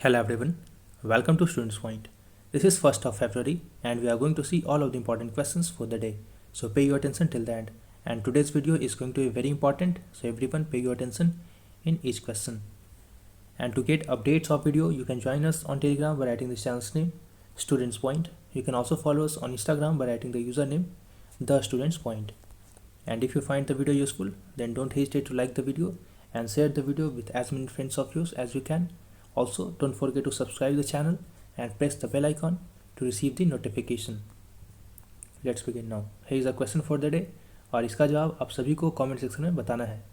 Hello everyone, welcome to Students Point. This is 1st of February and we are going to see all of the important questions for the day. So pay your attention till the end. And today's video is going to be very important, so everyone pay your attention in each question. And to get updates of video, you can join us on Telegram by writing the channel's name, Students Point. You can also follow us on Instagram by writing the username, The Students Point. And if you find the video useful, then don't hesitate to like the video and share the video with as many friends of yours as you can. Also, don't forget to subscribe the channel and press the bell icon to receive the notification. Let's begin now. Here is a question for the day और इसका जवाब आप सभी को comment section में बताना है.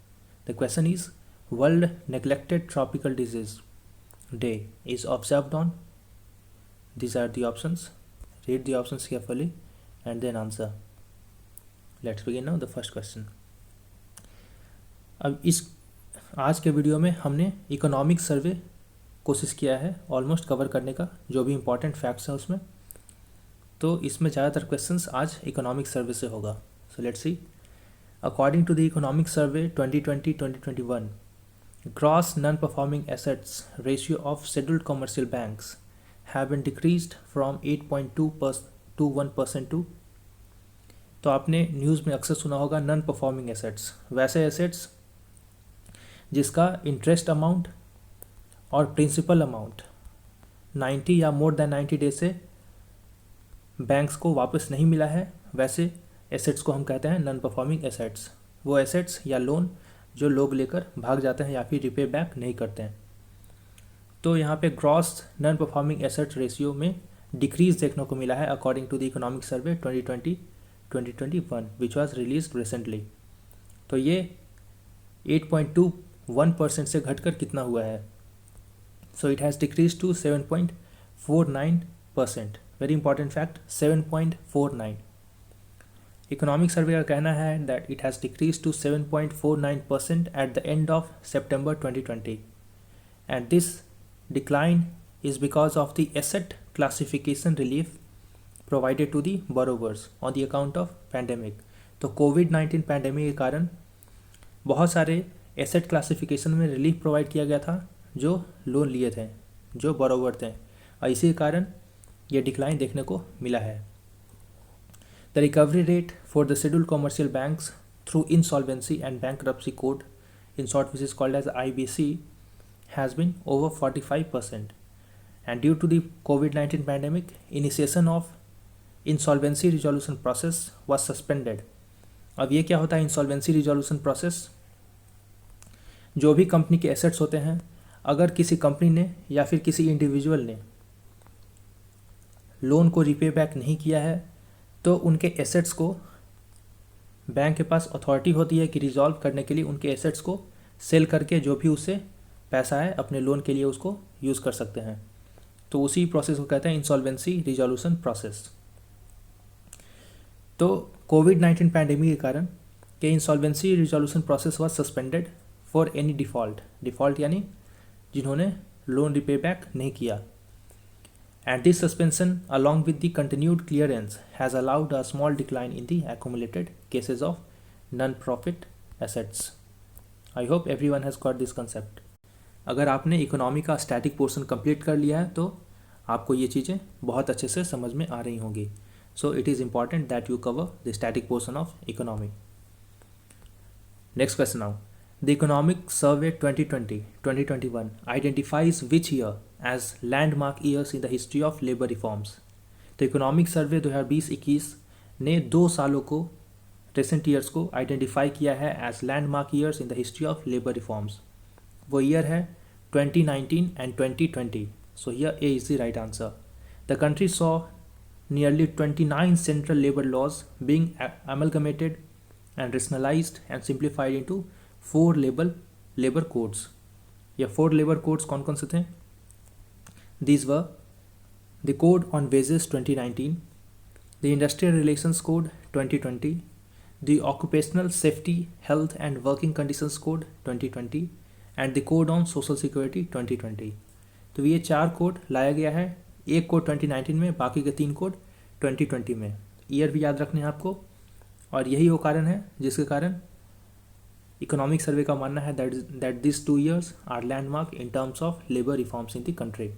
The question is World Neglected Tropical Disease Day is observed on. These are the options. Read the options carefully and then answer. Let's begin now the first question. अब इस आज के वीडियो में हमने economic survey कोशिश किया है almost cover करने का, जो भी इम्पोर्टेंट फैक्ट्स हैं उसमें. तो इसमें ज़्यादातर क्वेश्चंस आज इकोनॉमिक सर्वे से होगा. So let's see. According to the economic survey 2020-2021, gross non performing assets ratio of scheduled commercial banks have been decreased from 8.2% to 1%. तो आपने न्यूज़ में अक्सर सुना होगा नॉन परफॉर्मिंग एसेट्स, वैसे एसेट्स जिसका इंटरेस्ट अमाउंट और प्रिंसिपल अमाउंट 90 या मोर देन 90 डेज से बैंक्स को वापस नहीं मिला है, वैसे एसेट्स को हम कहते हैं नॉन परफॉर्मिंग एसेट्स. वो एसेट्स या लोन जो लोग लेकर भाग जाते हैं या फिर रिपे बैक नहीं करते हैं. तो यहाँ पे gross non performing assets ratio में डिक्रीज देखने को मिला है according to the economic survey 2020-2021 which was release recently. तो ये 8.21% से घटकर कितना हुआ है? So it has decreased to 7.49%. Very important fact, 7.49. Economic survey का कहना है that it has decreased to 7.49% at the end of September 2020. And this decline is because of the asset classification relief provided to the borrowers on the account of pandemic. तो कोविड-19 pandemic के कारण बहुत सारे asset classification में relief provide किया गया था जो लोन लिए थे, जो बोरोवर थे, और इसी कारण ये डिक्लाइन देखने को मिला है. The recovery rate for the scheduled commercial banks through insolvency and bankruptcy code, in short which is called as IBC, has been over 45%. And due to the कोविड-19 pandemic, initiation of insolvency resolution process was suspended. अब ये क्या होता है insolvency resolution process? जो भी company के assets होते हैं, अगर किसी कंपनी ने या फिर किसी इंडिविजुअल ने लोन को रिपे बैक नहीं किया है, तो उनके एसेट्स को बैंक के पास अथॉरिटी होती है कि रिजॉल्व करने के लिए उनके एसेट्स को सेल करके जो भी उससे पैसा है अपने लोन के लिए उसको यूज़ कर सकते हैं. तो उसी प्रोसेस को कहते हैं इंसॉल्वेंसी रिजोल्यूशन प्रोसेस. तो कोविड-19 पैंडेमिक के कारण के insolvency resolution process was suspended for any default यानी जिन्होंने लोन रिपे बैक नहीं किया. And this suspension along with the continued clearance has allowed a small decline in the accumulated cases of non profit assets. I hope everyone has got this concept. अगर आपने economy का static portion complete कर लिया है तो आपको ये चीज़ें बहुत अच्छे से समझ में आ रही होंगी. So it is important that you cover the static portion of economy. Next question now. The Economic Survey 2020-2021 identifies which year as landmark years in the history of labor reforms. तो इकोनॉमिक सर्वे 2020-21 ने 2 सालों को, recent years को identify किया है as landmark years in the history of labour reforms. वो year है 2019 and 2020. So here A is the right answer. The country saw nearly 29 central labour laws being amalgamated and rationalized and simplified into 4 labour codes. या 4 labour codes कौन कौन से थे? These were the code on wages 2019, the industrial relations code 2020, the occupational safety health and working conditions code 2020 and the code on social security 2020. तो ये 4 code लाया गया है. एक कोड 2019 में, बाकी के 3 कोड 2020 में. ईयर भी याद रखने हैं आपको, और यही वो कारण है जिसके कारण इकोनॉमिक सर्वे का मानना है that this 2 years are landmark in terms of labour reforms in the country.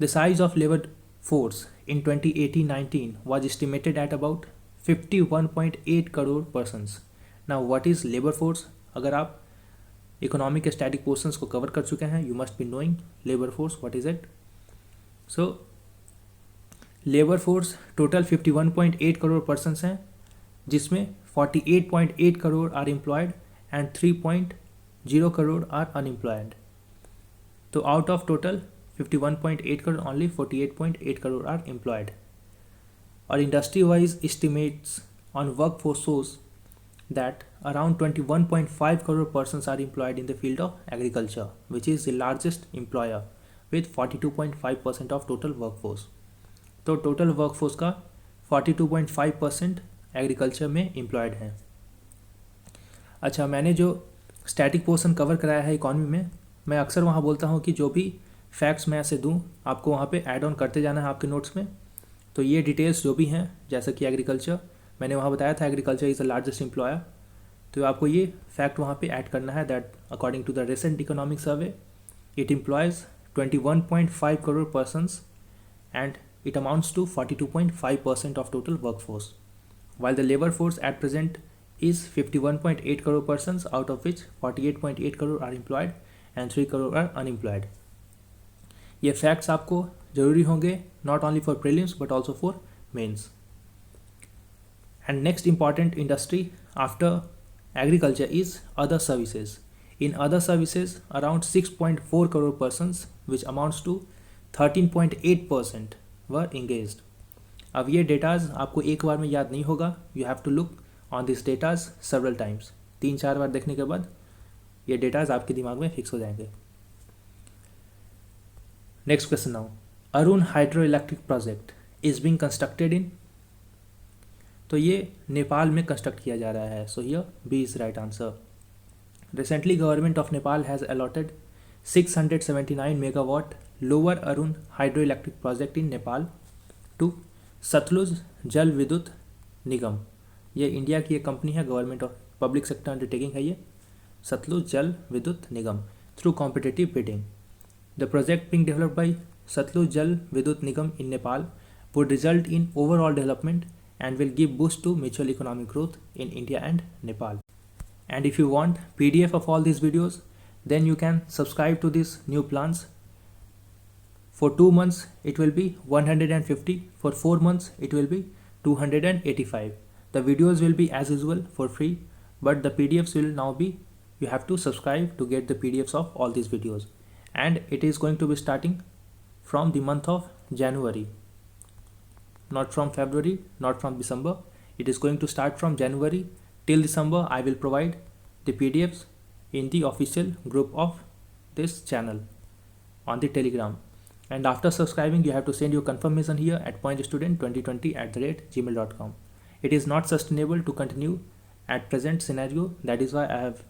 The size of labour force in 2018-19 was estimated at about 51.8 crore persons. Now what is labor force? अगर आप economic static portions को cover कर चुके हैं, you must be knowing labour force what is it. So labour force total 51.8 crore persons हैं, जिसमें 48.8 crore are employed and 3.0 crore are unemployed. तो out of total 51.8 crore, only 48.8 crore are employed. Our industry-wise estimates on workforce shows that around 21.5 crore persons are employed in the field of agriculture, which is the largest employer with 42.5% of total workforce. तो total workforce का 42.5% agriculture में employed हैं. अच्छा, मैंने जो static portion cover कराया है economy में, मैं अक्सर वहाँ बोलता हूँ कि जो भी फैक्ट्स मैं ऐसे दूँ आपको वहाँ पे ऐड ऑन करते जाना है आपके नोट्स में. तो ये डिटेल्स जो भी हैं, जैसा कि एग्रीकल्चर मैंने वहाँ बताया था agriculture is the largest employer, तो आपको ये फैक्ट वहाँ पे ऐड करना है that according to the recent economic survey it employs 21.5 crore persons and it amounts to 42.5% of total workforce, while the labor force at present is 51.8 crore persons, out of which 48.8 crore are employed and 3 crore are unemployed. ये facts आपको ज़रूरी होंगे not only for prelims but also for mains. And next important industry after agriculture is other services. In other services around 6.4 crore persons which amounts to 13.8% were engaged. अब ये datas आपको एक बार में याद नहीं होगा, you have to look on this datas several times. 3-4 बार देखने के बाद ये डेटाज आपके दिमाग में फिक्स हो जाएंगे. Next question now, Arun hydro electric project is being constructed in. तो ये नेपाल में कंस्ट्रक्ट किया जा रहा है. So here B is right answer. Recently government of Nepal has allotted 679 megawatt lower Arun hydro electric project in Nepal to Satluj Jal Vidyut Nigam. ये इंडिया की एक कंपनी है, government of public sector undertaking है ये, Satluj Jal Vidyut Nigam, through competitive bidding. The project being developed by Satluj Jal Vidyut Nigam in Nepal would result in overall development and will give boost to mutual economic growth in India and Nepal. And if you want PDF of all these videos, then you can subscribe to these new plans. For 2 months it will be 150, for 4 months it will be 285. The videos will be as usual for free, but the PDFs will now be, you have to subscribe to get the PDFs of all these videos. And it is going to be starting from the month of January, not from February, not from December. It is going to start from January till December. I will provide the PDFs in the official group of this channel on the Telegram. And after subscribing, you have to send your confirmation here at pointstudent2020@gmail.com. It is not sustainable to continue at present scenario. That is why I have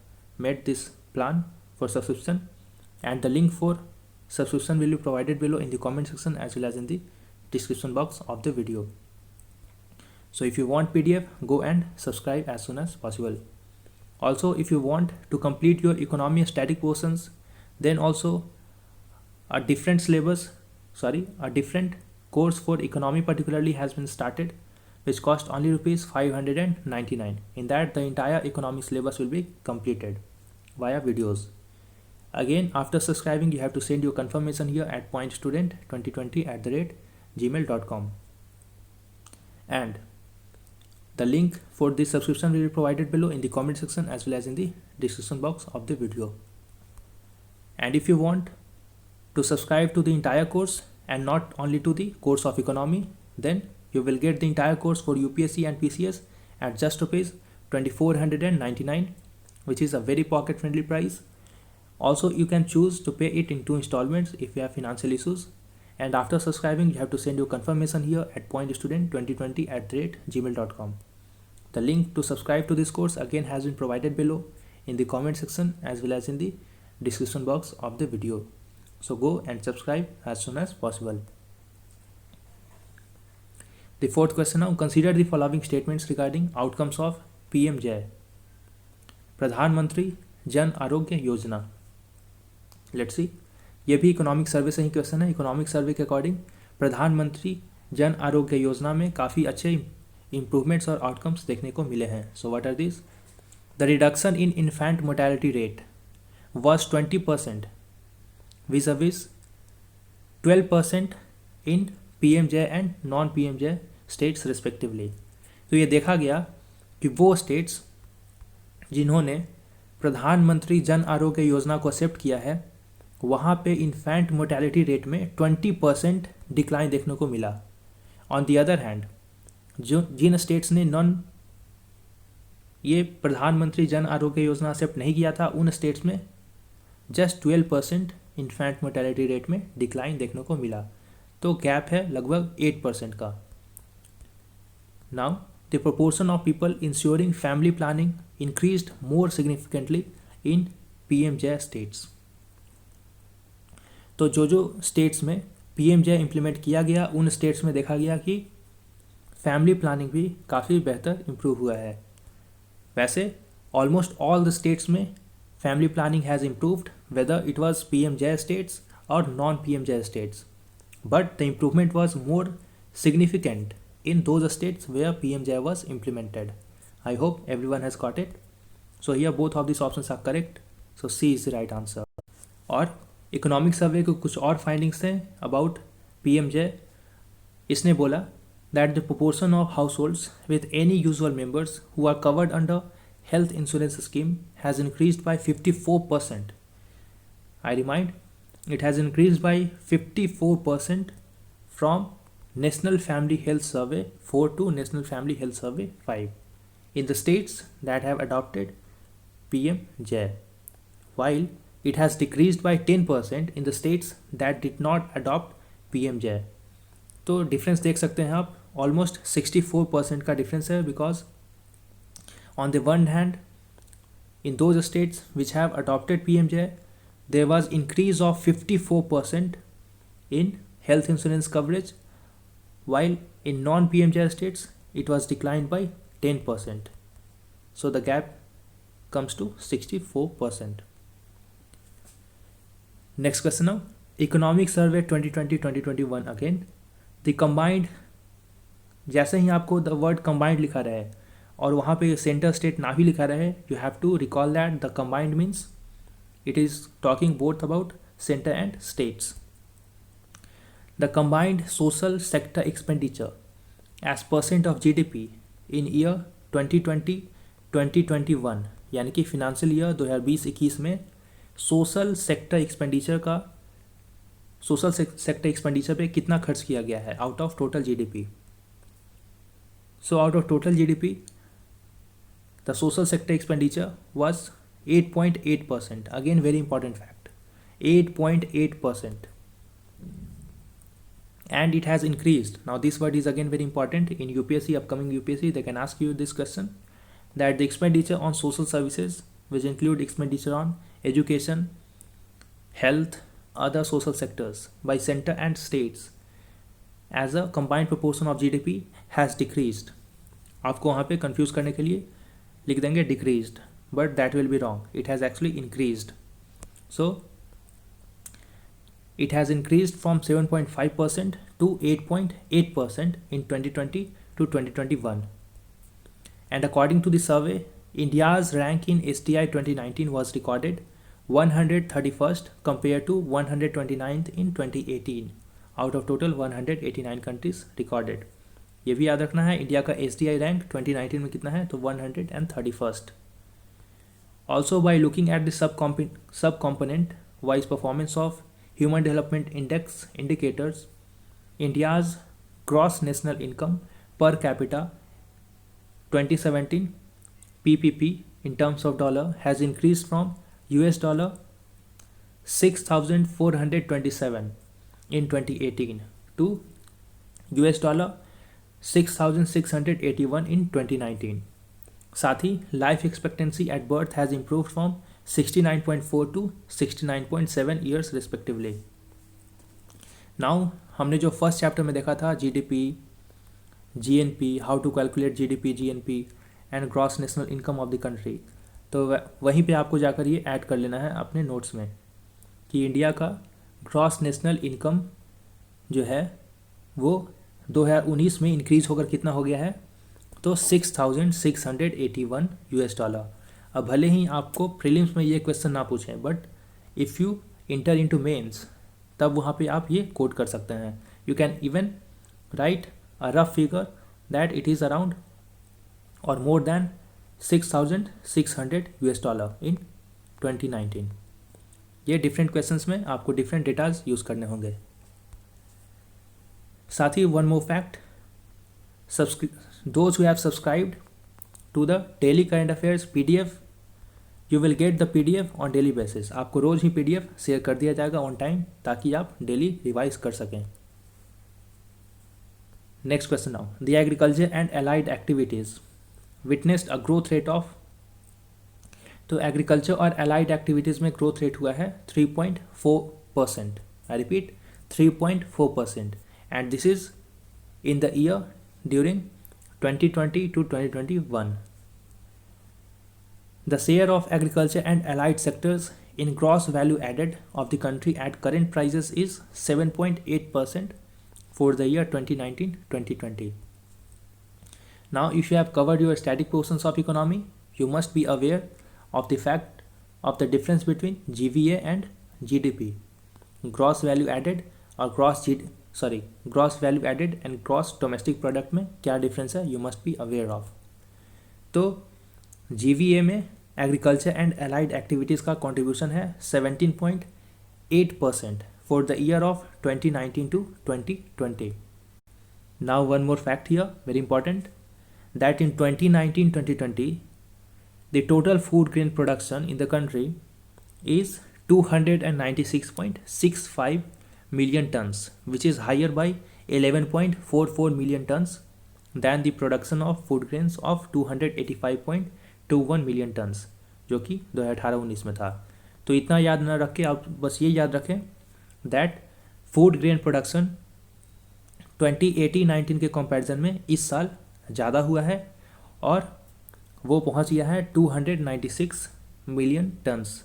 made this plan for subscription. And the link for subscription will be provided below in the comment section as well as in the description box of the video. So if you want PDF, go and subscribe as soon as possible. Also, if you want to complete your economy static portions, then also a different course for economy particularly has been started, which cost only rupees 599. In that, the entire economy syllabus will be completed via videos. Again, after subscribing, you have to send your confirmation here at pointstudent2020@gmail.com. And the link for this subscription will be provided below in the comment section as well as in the description box of the video. And if you want to subscribe to the entire course and not only to the course of economy, then you will get the entire course for UPSC and PCS at just rupees 2499, which is a very pocket friendly price. Also, you can choose to pay it in 2 installments if you have financial issues. And after subscribing, you have to send your confirmation here at pointstudent2020@gmail.com. The link to subscribe to this course again has been provided below in the comment section as well as in the description box of the video. So go and subscribe as soon as possible. The fourth question now, consider the following statements regarding outcomes of PM JAY. प्रधानमंत्री Jan Arogya Yojana. Let's see, ये भी economic survey से ही question है। Economic survey के according प्रधानमंत्री जन आरोग्य योजना में काफ़ी अच्छे इम्प्रूवमेंट्स और आउटकम्स देखने को मिले हैं। So what are this? The reduction in infant mortality rate was 20% vis-a-vis 12% in PMJ and non-PMJ states respectively। तो ये देखा गया कि वो स्टेट्स जिन्होंने प्रधानमंत्री जन आरोग्य योजना को एक्सेप्ट किया है वहाँ पे इन्फेंट मोर्टेलिटी रेट में 20% डिक्लाइन देखने को मिला। ऑन दी अदर हैंड जो जिन स्टेट्स ने ये प्रधानमंत्री जन आरोग्य योजना एक्सेप्ट नहीं किया था उन स्टेट्स में जस्ट 12% इन्फेंट मोर्टेलिटी रेट में डिक्लाइन देखने को मिला। तो गैप है लगभग 8% का। Now the proportion of people ensuring family planning increased more significantly in PMJ states. तो जो स्टेट्स में PMJ इम्प्लीमेंट किया गया उन स्टेट्स में देखा गया कि फैमिली प्लानिंग भी काफ़ी बेहतर इम्प्रूव हुआ है। वैसे ऑलमोस्ट ऑल द स्टेट्स में family planning has improved whether it was PMJ states or non-PMJ states, but the improvement was more significant in those states where PMJ was implemented. I hope everyone has got it. So here both of these options are correct. So C is the right answer. और economic survey के कुछ और findings थे about PMJ। इसने बोला that the proportion of households with any usual members who are covered under health insurance scheme has increased by 54%. I remind, it has increased by 54% from National Family Health Survey 4 to National Family Health Survey 5 in the states that have adopted PMJ, while it has decreased by 10% in the states that did not adopt PMJ। तो difference देख सकते हैं आप, almost 64% का difference है, because on the one hand in those states which have adopted PMJ there was increase of 54% in health insurance coverage, while in non-PMJ states it was declined by 10%. So the gap comes to 64%. Next question now, Economic Survey 2020-2021 again, the combined, जैसे ही आपको the word combined लिखा रहे और वहाँ पे centre state ना भी लिखा रहे, you have to recall that the combined means it is talking both about center and states. The combined social sector expenditure as percent of GDP in year 2020-2021 यानी कि फिनेंशियल ईयर 2020-21 में social sector expenditure पे कितना खर्च किया गया है out of total GDP। So out of total GDP the social sector expenditure was 8.8%. Again very important fact, 8.8%, and it has increased. Now this word is again very important in UPSC, upcoming UPSC they can ask you this question, that the expenditure on social services which include expenditure on education, health, other social sectors by center and states as a combined proportion of GDP has decreased। आपको वहाँ पे confuse करने के लिए लिख देंगे decreased, but that will be wrong, it has actually increased। So it has increased from 7.5% to 8.8% in 2020 to 2021, and according to the survey India's rank in STI 2019 was recorded 131st compared to 129th in 2018 out of total 189 countries recorded। ये भी याद रखना है, India का STI rank 2019 में कितना है, तो 131st। Also by looking at the sub-component wise performance of Human Development Index indicators, India's gross national income per capita 2017 PPP in terms of dollar has increased from $6,427 in 2018 to $6,681 in 2019। साथ ही life expectancy at birth has improve from 69.4 to 69.7 years respectively. Now हमने जो first chapter में देखा था GDP, GNP, how to calculate GDP, GNP and gross national income of the country, तो वहीं पे आपको जाकर ये ऐड कर लेना है अपने नोट्स में कि इंडिया का ग्रॉस नेशनल इनकम जो है वो 2019 में इंक्रीज होकर कितना हो गया है, तो $6,681। अब भले ही आपको प्रीलिम्स में ये क्वेश्चन ना पूछें, but if you enter into mains तब वहाँ पे आप ये कोट कर सकते हैं। You can even write a rough figure that it is around और मोर देन $6,600 इन 2019। ये डिफरेंट क्वेश्चंस में आपको डिफरेंट डेटाज यूज़ करने होंगे। साथ ही one more fact, those who have subscribed to the daily current affairs PDF, you will get the PDF on daily basis। आपको रोज़ ही PDF share कर दिया जाएगा ऑन टाइम ताकि आप डेली रिवाइज कर सकें। Next question now, the agriculture and allied activities witnessed a growth rate of, तो agriculture और एलाइड एक्टिविटीज़ में ग्रोथ रेट हुआ है 3.4%। I repeat 3.4%, and this is in the year during 2020 to 2021. The share of agriculture and allied sectors in gross value added of the country at current prices is 7.8% for the year 2019-2020. Now, if you have covered your static portions of economy, you must be aware of the fact of the difference between GVA and GDP, gross value added और gross value added and gross domestic product में क्या difference है, you must be aware of. तो GVA में agriculture and allied activities का contribution है 17.8% for the year of 2019 to 2020। Now one more fact here, very important, that in 2019-2020 the total food grain production in the country is 296.65 million tons, which is higher by 11.44 million tons than the production of food grains of 285.21 million tons, जो कि 2018-19 में था। तो इतना याद ना रखें, आप बस ये याद रखें दैट फूड ग्रेन प्रोडक्शन 2018-19 के कंपैरिजन में इस साल ज़्यादा हुआ है और वो पहुंच गया है 296 मिलियन टन्स।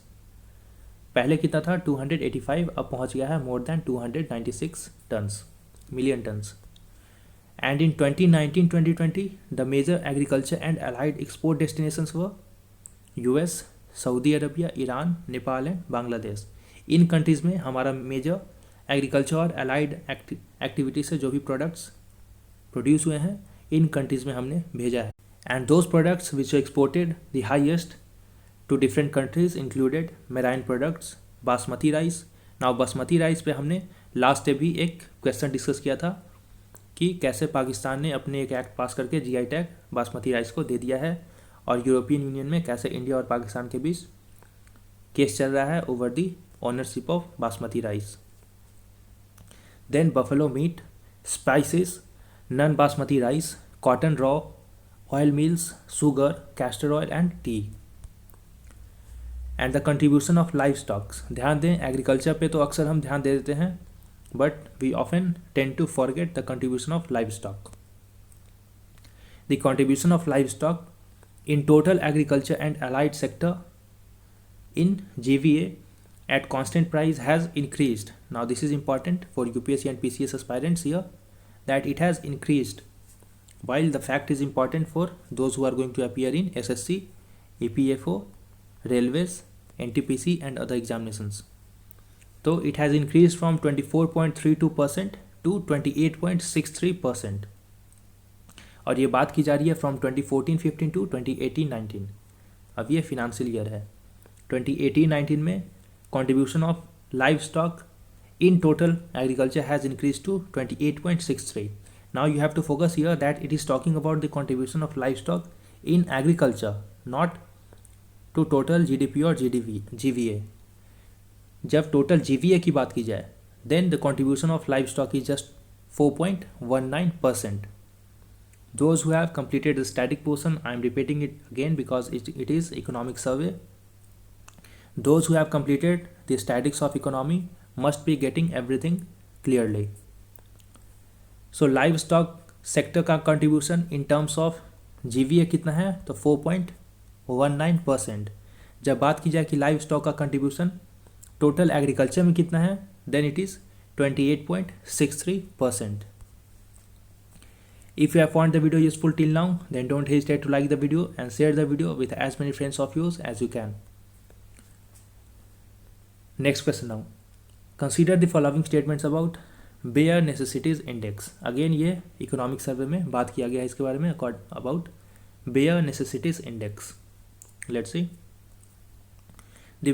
पहले कितना था 285, अब पहुंच गया है more than 296 million tons. And in 2019-2020 the major agriculture and allied export destinations were US, Saudi Arabia, Iran, Nepal and Bangladesh. In countries में हमारा मेजर एग्रीकल्चर और एलाइड एक्टिविटीज़ से जो भी प्रोडक्ट्स प्रोड्यूस हुए हैं इन कंट्रीज़ में हमने भेजा है। And those products which are exported the highest to different countries included marine products, basmati rice. Now basmati rice पे हमने लास्ट डे भी एक क्वेश्चन डिस्कस किया था कि कैसे पाकिस्तान ने अपने एक एक्ट पास करके GI टैग बासमती राइस को दे दिया है और यूरोपियन यूनियन में कैसे इंडिया और पाकिस्तान के बीच केस चल रहा है over the ownership of basmati rice. Then buffalo meat, spices, non basmati rice, cotton raw, oil mills, sugar, castor oil and tea. And the contribution of life stocks, ध्यान दें एग्रीकल्चर पे तो अक्सर हम ध्यान दे देते हैं but we often tend to forget the contribution of life stock. The contribution of life stock in total agriculture and allied sector in GVA at constant price has increased. Now this is important for UPSC and PCS aspirants here that it has increased, while the fact is important for those who are going to appear in SSC, EPFO, Railways, NTPC and other examinations. So it has increased from 24.32% to 28.63%. और ये बात की जा रही है from 2014-15 to 2018-19। अब ये financial year है। 2018-19 में contribution of livestock in total agriculture has increased to 28.63. Now you have to focus here that it is talking about the contribution of livestock in agriculture, not to total GDP or GVA. जब total GVA की बात की जाए then the contribution of livestock is just 4.19%. Those who have completed the static portion, I am repeating it again because it is economic survey. Those who have completed the statics of economy must be getting everything clearly. So livestock sector का contribution in terms of GVA कितना है तो 19%। जब बात की जाए कि livestock का कंट्रीब्यूशन टोटल एग्रीकल्चर में कितना है, then it is 28.63%। If you have found the video useful till now, then don't hesitate to like the video and share the video with as many friends of yours as you can. Next question now. Consider the following statements about bare necessities index. Again ये economic survey में बात किया गया है इसके बारे में about bare necessities index. Let's see. The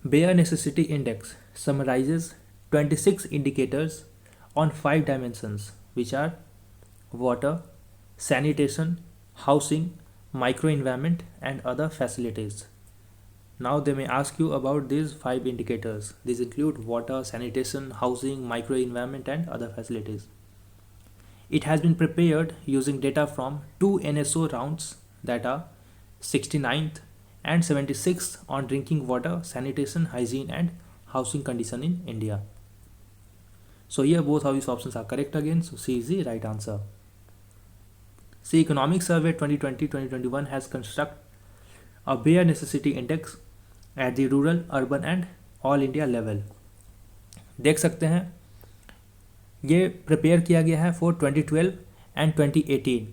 bare necessity index summarizes 26 indicators on 5 dimensions, which are water, sanitation, housing, microenvironment and other facilities. Now they may ask you about these 5 indicators. These include water, sanitation, housing, microenvironment and other facilities. It has been prepared using data from 2 NSO rounds that are 69th and 76th on drinking water, sanitation, hygiene and housing condition in India. So here both of these options are correct again, so C is the right answer. See, Economic Survey 2020-2021 has constructed a bare necessity index at the rural, urban and all India level. देख सकते हैं ये prepare किया गया है for 2012 and 2018।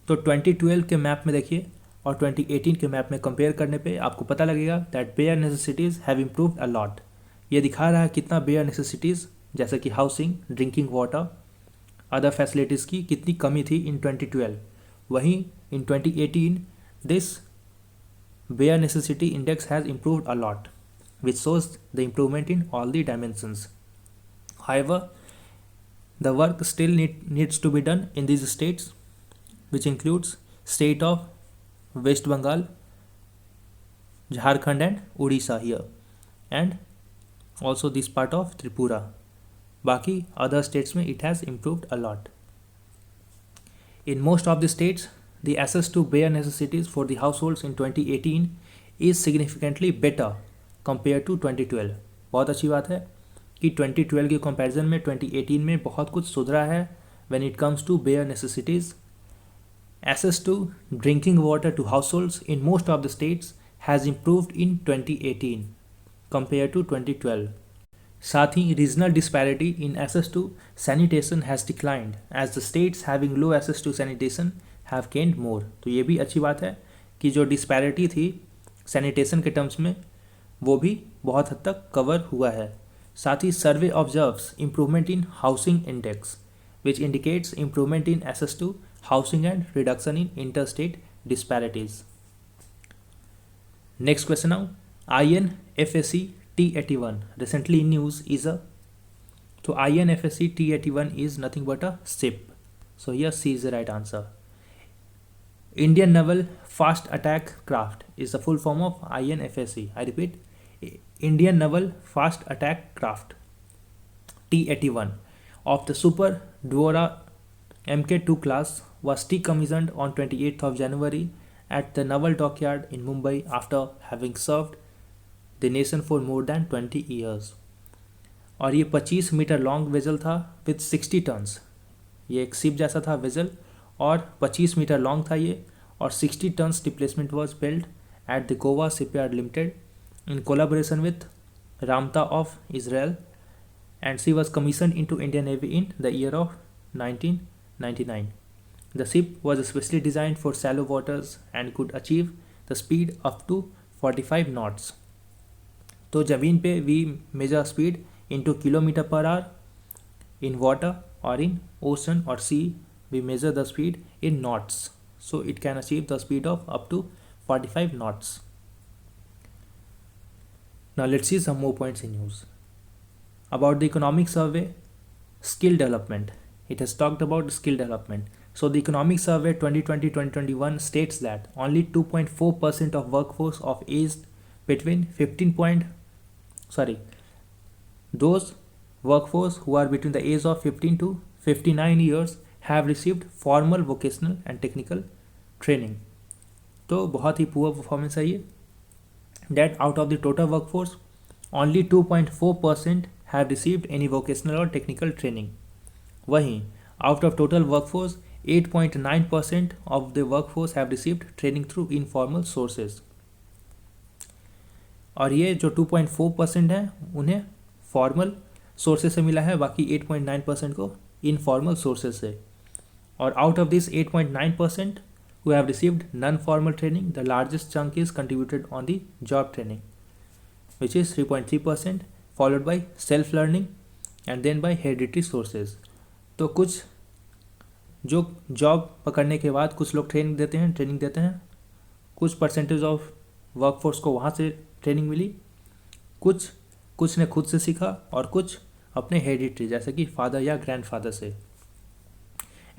तो 2012 के map में देखिए और 2018 के मैप में कंपेयर करने पे आपको पता लगेगा that bare necessities have improved a lot. ये दिखा रहा है कितना बेयर नेसेसिटीज़ जैसे कि housing, drinking water, other facilities की कितनी कमी थी इन 2012। वहीं in 2018 this bare necessity index has improved a lot which shows the improvement in all the dimensions. However, the work still needs to be done in these states, which includes state of West Bengal, Jharkhand and Odisha here, and also this part of Tripura. बाकी other states में it has improved a lot. In most of the states, the access to bare necessities for the households in 2018 is significantly better compared to 2012. बहुत अच्छी बात है कि 2012 के comparison में 2018 में बहुत कुछ सुधरा है when it comes to bare necessities. Access to drinking water to households in most of the states has improved in 2018 compared to 2012. साथ ही regional disparity in access to sanitation has declined as the states having low access to sanitation have gained more. तो ये भी अच्छी बात है कि जो disparity थी sanitation के टर्म्स में वो भी बहुत हद तक कवर हुआ है। साथ ही survey observes improvement in housing index which indicates improvement in access to housing and reduction in interstate disparities. Next question now, INFSE T81 recently in news is a, so INFSE T81 is nothing but a ship, so here C is the right answer. Indian Naval Fast Attack Craft is the full form of INFSE. I repeat, Indian Naval Fast Attack Craft T81 of the Super Dvora Mk2 class was decommissioned on 28th of January at the Naval Dockyard in Mumbai after having served the nation for more than 20 years. और ये 25 metre long vessel था with 60 turns. ये एक ship जैसा था vessel और 25 metre long था ये, और 60 tons replacement was build at the Goa shipyard limited in collaboration with Ramta of Israel, and she was commissioned into Indian Navy in the year of 1999. The ship was especially designed for shallow waters and could achieve the speed up to 45 knots. तो ज़मीन पे we measure speed into kilometer per hour, in water or in ocean or sea we measure the speed in knots, so it can achieve the speed of up to 45 knots. Now let's see some more points in news. About the economic survey, skill development. It has talked about skill development. So the economic survey 2020-2021 states that only 2.4% of workforce of aged between those workforce who are between the age of 15 to 59 years have received formal vocational and technical training. तो बहुत ही poor performance है ये। That out of the total workforce, only 2.4% have received any vocational or technical training. वहीं out of total workforce, 8.9% of the workforce have received training through informal sources. और ये जो 2.4% है उन्हें फॉर्मल सोर्सेज से मिला है, बाकी 8.9% को इनफॉर्मल सोर्सेज से. और out of this 8.9% who have received non-formal training, the largest chunk is contributed on the job training, which is 3.3%, followed by self-learning and then by hereditary sources. तो कुछ जो जॉब पकड़ने के बाद कुछ लोग ट्रेनिंग देते हैं, कुछ परसेंटेज ऑफ वर्कफोर्स को वहाँ से ट्रेनिंग मिली, कुछ ने खुद से सीखा और कुछ अपने हेरिडिटरी जैसे कि फादर या ग्रैंडफादर से.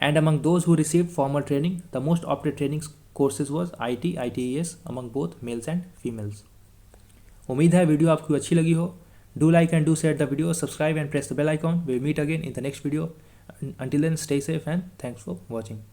And among those who received formal training, the most opted training courses was IT, ITES among both males and females. उम्मीद है वीडियो आपको अच्छी लगी हो. Do like and do share the video, subscribe and press the bell icon. We'll meet again in the next video. Until then, stay safe and thanks for watching.